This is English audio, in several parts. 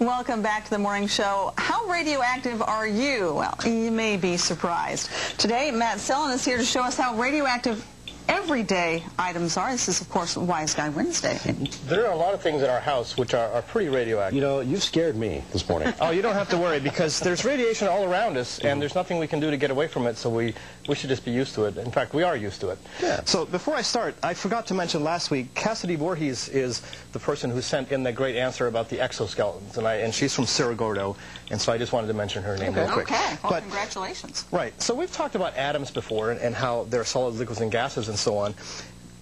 Welcome back to the morning show. How radioactive are you? Well, you may be surprised. Today, Matt Sellen is here to show us how radioactive everyday items are. This is, of course, Wise Guy Wednesday. There are a lot of things in our house which are pretty radioactive. You know, you've scared me this morning. Oh, you don't have to worry, because there's radiation all around us, and there's nothing we can do to get away from it, so we should just be used to it. In fact, we are used to it. Yeah. So before I start, I forgot to mention last week, Cassidy Voorhees is the person who sent in that great answer about the exoskeletons, and she's from Cerro Gordo, and so I just wanted to mention her name real quick. Okay, well, congratulations. Right, so we've talked about atoms before and how there are solids, liquids, and gases and so on.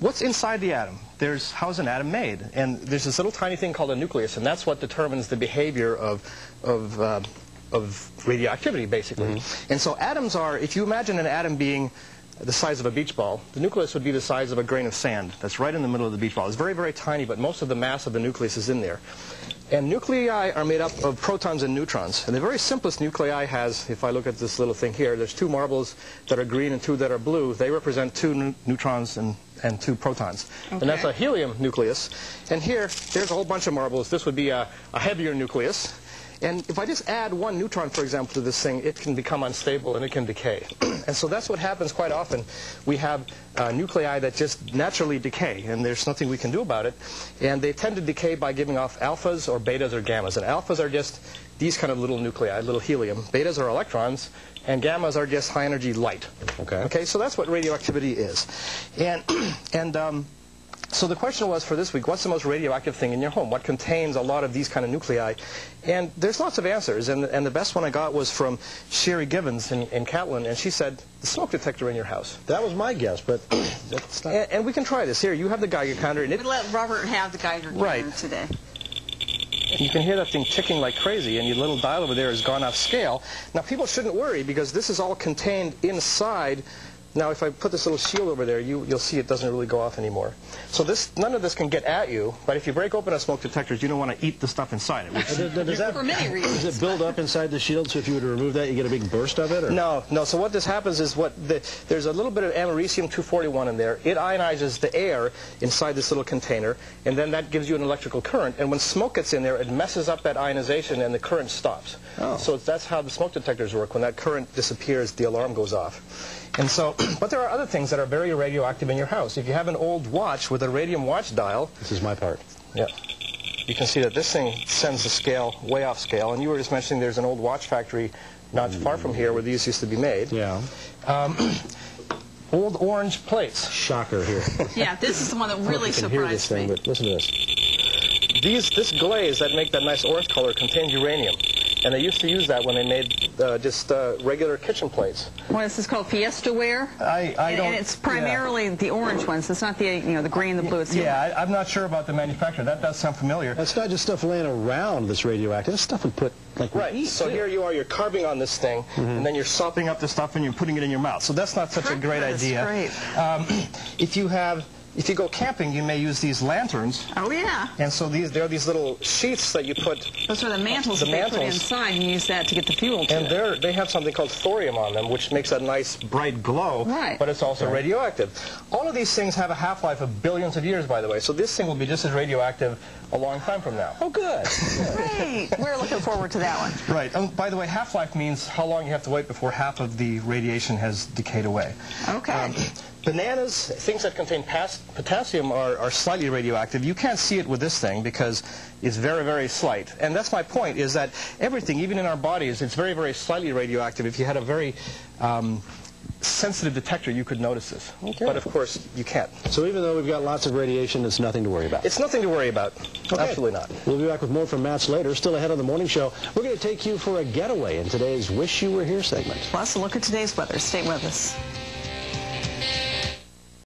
What's inside the atom? How's an atom made? And there's this little tiny thing called a nucleus, and that's what determines the behavior of radioactivity, basically. And so atoms are, if you imagine an atom being the size of a beach ball, the nucleus would be the size of a grain of sand. That's right in the middle of the beach ball. It's very, very tiny, but most of the mass of the nucleus is in there. And nuclei are made up of protons and neutrons. And the very simplest nuclei has, if I look at this little thing here, there's two marbles that are green and two that are blue. They represent two neutrons and two protons. Okay. And that's a helium nucleus. And here, there's a whole bunch of marbles. This would be a heavier nucleus. And if I just add one neutron, for example, to this thing, it can become unstable and it can decay. And so that's what happens quite often. We have nuclei that just naturally decay, and there's nothing we can do about it. And they tend to decay by giving off alphas or betas or gammas. And alphas are just these kind of little nuclei, little helium. Betas are electrons, and gammas are just high-energy light. Okay, so that's what radioactivity is. So the question was for this week, what's the most radioactive thing in your home? What contains a lot of these kind of nuclei? And there's lots of answers, and the best one I got was from Sherry Givens in Catlin, and she said, the smoke detector in your house. That was my guess, but that's not... And we can try this. Here, you have the Geiger counter. And we let Robert have the Geiger counter today. And you can hear that thing ticking like crazy, and your little dial over there has gone off scale. Now, people shouldn't worry, because this is all contained inside. Now, if I put this little shield over there, you'll see it doesn't really go off anymore. So none of this can get at you, but if you break open a smoke detector, you don't want to eat the stuff inside it. For many reasons. Does it build up inside the shield, so if you were to remove that, you get a big burst of it? Or? No. So what this happens is there's a little bit of americium-241 in there. It ionizes the air inside this little container, and then that gives you an electrical current. And when smoke gets in there, it messes up that ionization, and the current stops. Oh. So that's how the smoke detectors work. When that current disappears, the alarm goes off. And so, but there are other things that are very radioactive in your house. If you have an old watch with a radium watch dial... This is my part. Yeah. You can see that this thing sends the scale way off scale. And you were just mentioning there's an old watch factory not far from here where these used to be made. Yeah. Old orange plates. Shocker here. Yeah, this is the one that really surprised hear this thing, me. But listen to this. This glaze that make that nice orange color contains uranium. And they used to use that when they made just regular kitchen plates. What is this called? Fiesta ware? I don't. And it's primarily the orange ones. It's not the green, the blue. It's I'm not sure about the manufacturer. That does sound familiar. That's not just stuff laying around that's radioactive. It's stuff we put like we eat, so here you are. You're carving on this thing, and then you're sopping up the stuff and you're putting it in your mouth. So that's not such a great idea. Great. If you go camping, you may use these lanterns. Oh, yeah. And so there are these little sheaths that you put... Those are the mantles that they put inside, and you use that to get the fuel to it. And they have something called thorium on them, which makes that nice bright glow, but it's also radioactive. All of these things have a half-life of billions of years, by the way, so this thing will be just as radioactive a long time from now. Oh, good. Great. We're looking forward to that one. Right. By the way, half-life means how long you have to wait before half of the radiation has decayed away. Okay. Bananas, things that contain potassium are slightly radioactive. You can't see it with this thing because it's very, very slight. And that's my point, is that everything, even in our bodies, it's very, very slightly radioactive. If you had a very sensitive detector, you could notice this. Okay. But, of course, you can't. So even though we've got lots of radiation, it's nothing to worry about? It's nothing to worry about. Okay. Absolutely not. We'll be back with more from Matt's later. Still ahead on the morning show, we're going to take you for a getaway in today's Wish You Were Here segment. Plus, a look at today's weather. Stay with us.